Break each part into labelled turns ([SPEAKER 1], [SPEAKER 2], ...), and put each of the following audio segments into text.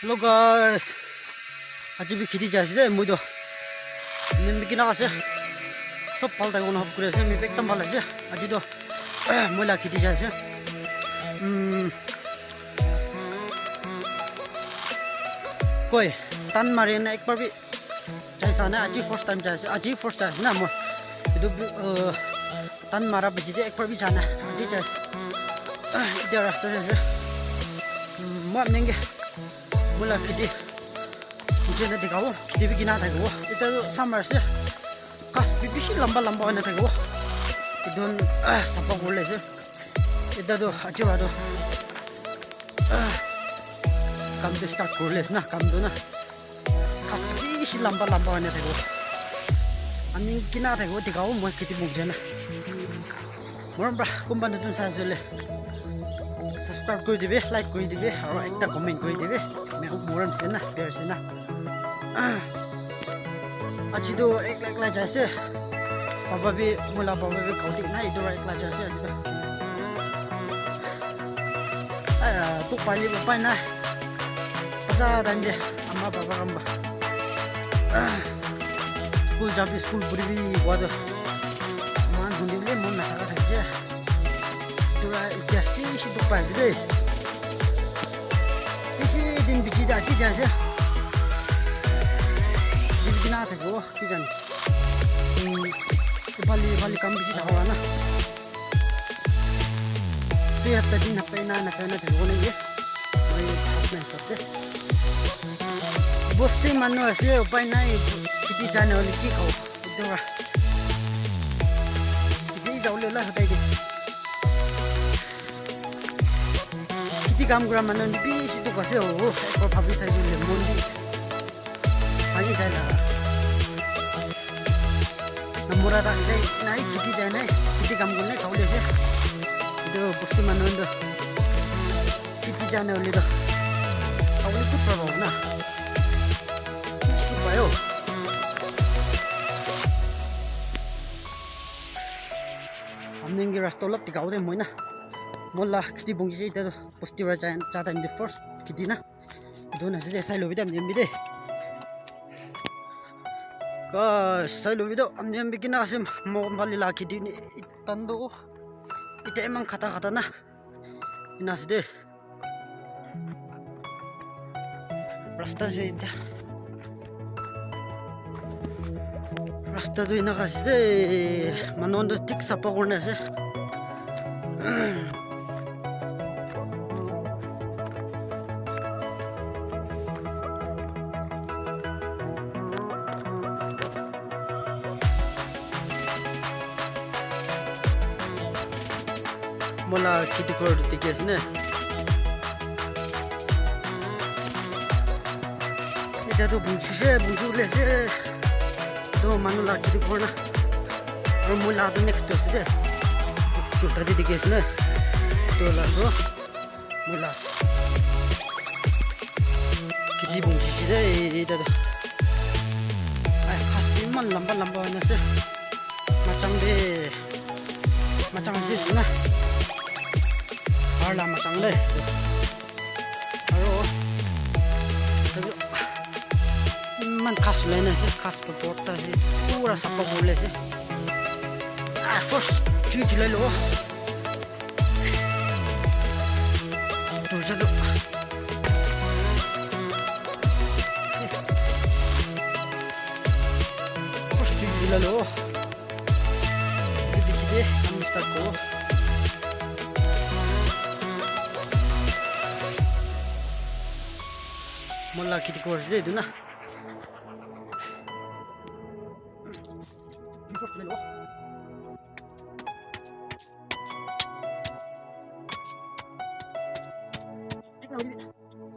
[SPEAKER 1] Hello guys, আজি B খেতি যাইছে দে মই তো নিম বিকিনা আছে সব পাল্টা কোন হপ করে আছে মি একদম ভালো আছে আজি তো ময়লা খেতি যাইছে কই টান মারে না একবার বি যাইছা না আজি ফার্স্ট টাইম যাইছে আজি ফার্স্ট টাইম না মই ಇದು টান মারা বেজিতে একবার বি জানা আজি যাইছে এটা রাস্তা যাইছে মই নেঙ্গে mula kiti ujung nanti kau kiti bikin apa kau itu sama sih kas pipi lamba nanti kau itu sampai gula sih itu tuh aja baru kamu tuh start gula sih nah kamu tuh nah kas pipi lamba nanti kau amin kina apa kau di kau mau kiti mungkin nah orang berah kumpan itu saya sulit subscribe করে দিবে like করে দিবে আর একটা comment করে দিবে আমি খুব মরম সে না প্যার সে না আজি তো একলা যাইছে বাবা বি মোলা বাবা বি কাউটি না এটা একলা যাইছে আজি তো পাইলি পাই না আজা দাঁড়িয়ে আমার বাবা রাম্বা স্কুল যাবি স্কুল পড়বি ওয়াদ মান শুনিলে মন নাথাকা থাকছে তোরা ইতিহাসটি সিদ্ধ পাইছে দেই বেশি দিন বিচি যাচ্ছি যাইছে দিন না থাকবো কি জানি ভালি কাম বেশি থাকবা না তুই একটা দিন হাতে না থাকবো নাকি ওই আপনার সাথে বসতে মানুষ আছে উপায় নাই খেতে জানে হলে কি খাও তোরা খেতে যাওলে ওলা হটাই দে কাম কৰা মানুহ বেছি তো আছে একবাৰ ভাবি চাইছিলে মন্দি ভাঙি যায় না নম্বৰা যায় নাই খেতি যায় নাই খেতি কাম কৰি নাই খাবলৈ আছে কিন্তু বস্তি মানুহ খেতি জানে হলে তো খাবলৈ খুব প্ৰভাৱ না পায় আমি ৰাস্তা অলপ টিকাও দে মই না mola kiti bongsi ita posti raja jada in the first kiti na dona se sai lo bidam nyembi de ka sai lo bido am nyembi kina asim mo bali la kiti ni tando ita emang kata na ina se de rasta se ita rasta do ina kasi de manondo tik sapa korna se mola kiti kor tikes ne ita to bunju le se to manula kiti kor na aur mola to next to se chota di tikes ne to la to mola kiti bunju se ita to ai khas man lamba na se macam se na Arla macang le, aro, tapi man khas le na se khas porta se, pura sapa bole se. First cuci le lo, tu jado. First cuci le lo, jadi kita kami start ko. mola kiti course de duna first level ekna uri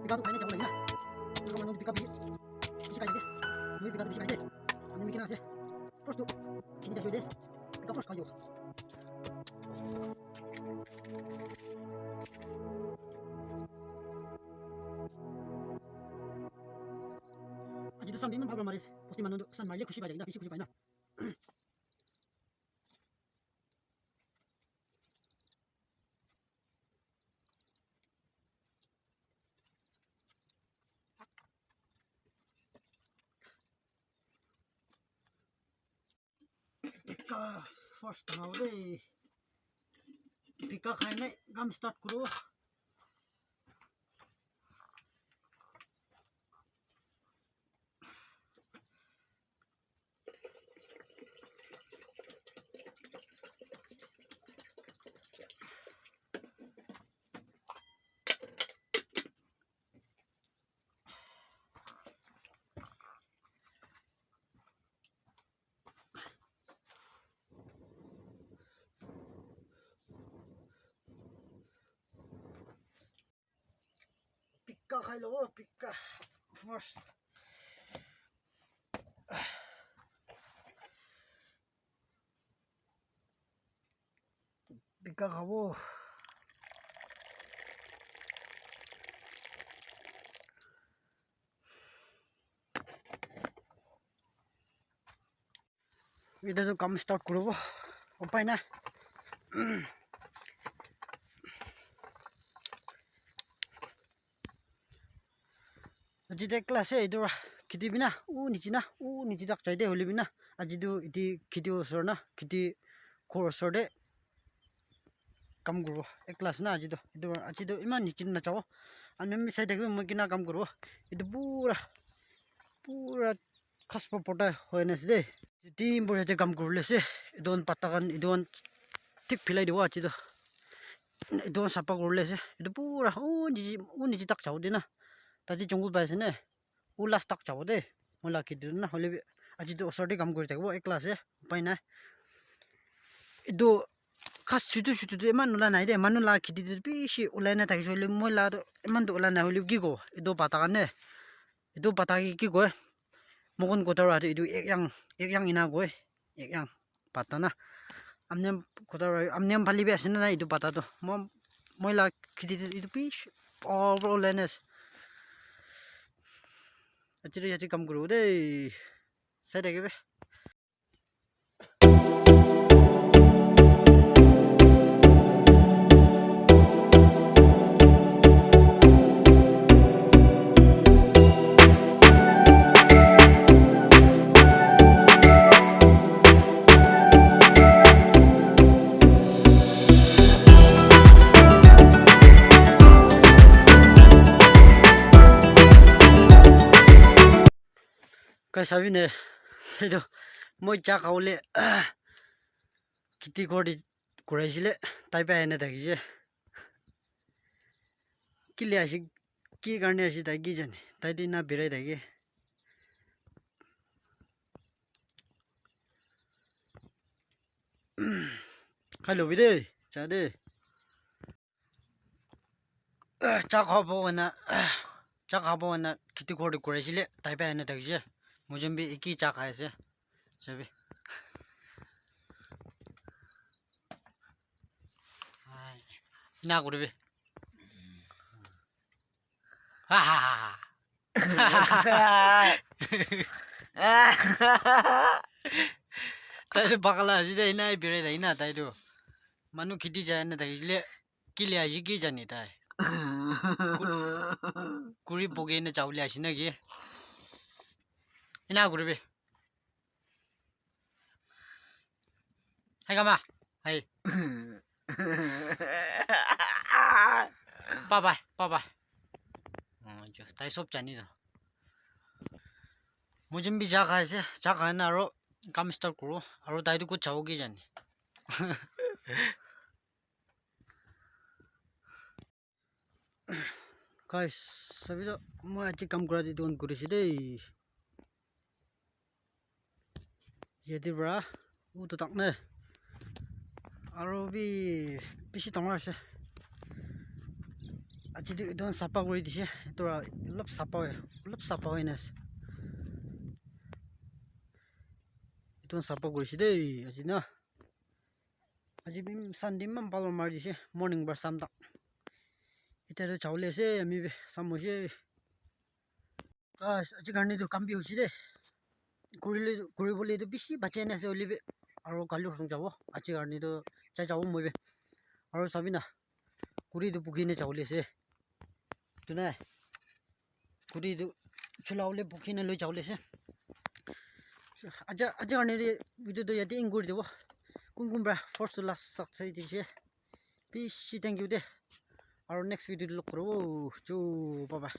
[SPEAKER 1] picado kaine jawla ina ko manu pick up bisi kaine de moi picado bisi kaine ani mikina ase first kini ja jodes pick up first kayo Jadi sambil membawa maris, pasti mandu san marle kushi pada ina kushi pada. Pika first now day. Pika khai nai gam start kuro. Pika khai lo pika first. Pika khavo. Ida to kam start kuro. Upai na. Aji de class e idura kiti bina nichi tak chai de holi bina aji du iti kiti osor na kiti khor osor de kam guru e class na aji do iman nichi na chawo anemi side de mo kina kam guru idu pura khaspa pota hoines de team bore de kam guru lese idon patakan idon tik philai dewa aji do idon sapa guru lese idu pura nichi tak chawo de na taji jungul bai sene ulas tak chawo de mola ki dun na hole aji do osor de kam kori thakbo ek class e pai na ido khas chutu de man ula nai de manula khiti de bishi ulai na thak jole mola do man do ula na hole gi go ido pata kan ne ido pata ki go mogon ko tar ido ek yang ina go ek yang pata na amnem phali be asina na ido pata do moila khiti de ido bishi all lenes Actually, kam guru de. Saya dah kebe. Sabi ne sedo moi cha kaule kiti gori kuraisile tai pa ene dakije kile ashi ki garne ashi dagi jani tai dina birai dagi khalo bide cha de cha khabo na kiti gori kuraisile tai pa ene dakije Mujambi iki cha khai se sabi na gurbe ha tai bakala ji dai nai bire dai na tai do manu khiti ja na dai le kile aji ki jani tai kuri boge na chawle asina gi ina gurbe hai kama hai bye jo tai sop chani do mujim bi ja kha na ro kam start kuro aro tai du ko chawo gi jani guys sabi do mo aji kam kura di don kurisi dei yedi bra utu tak ne aro bi bishi tongla se aji di don sapa kuri dise tora lop sapa hoines don sapa kuri si dei aji na aji bim sandim mam palo mar dise morning bar sam tak ita do chawle se ami be samo se guys aji garni do kam bi hosi de kuri bole do bishi bache na se olibe aro kalu song jawo achi garni do cha jawo moibe aro sabina kuri do bugine chawle se tuna kuri do chulaule bugine lo chawle se আজ কারণে video তো ইয়াতে in করে দেব কোন কোনরা first to last success দিছে piece thank U দে আর next video লক করব চো bye bye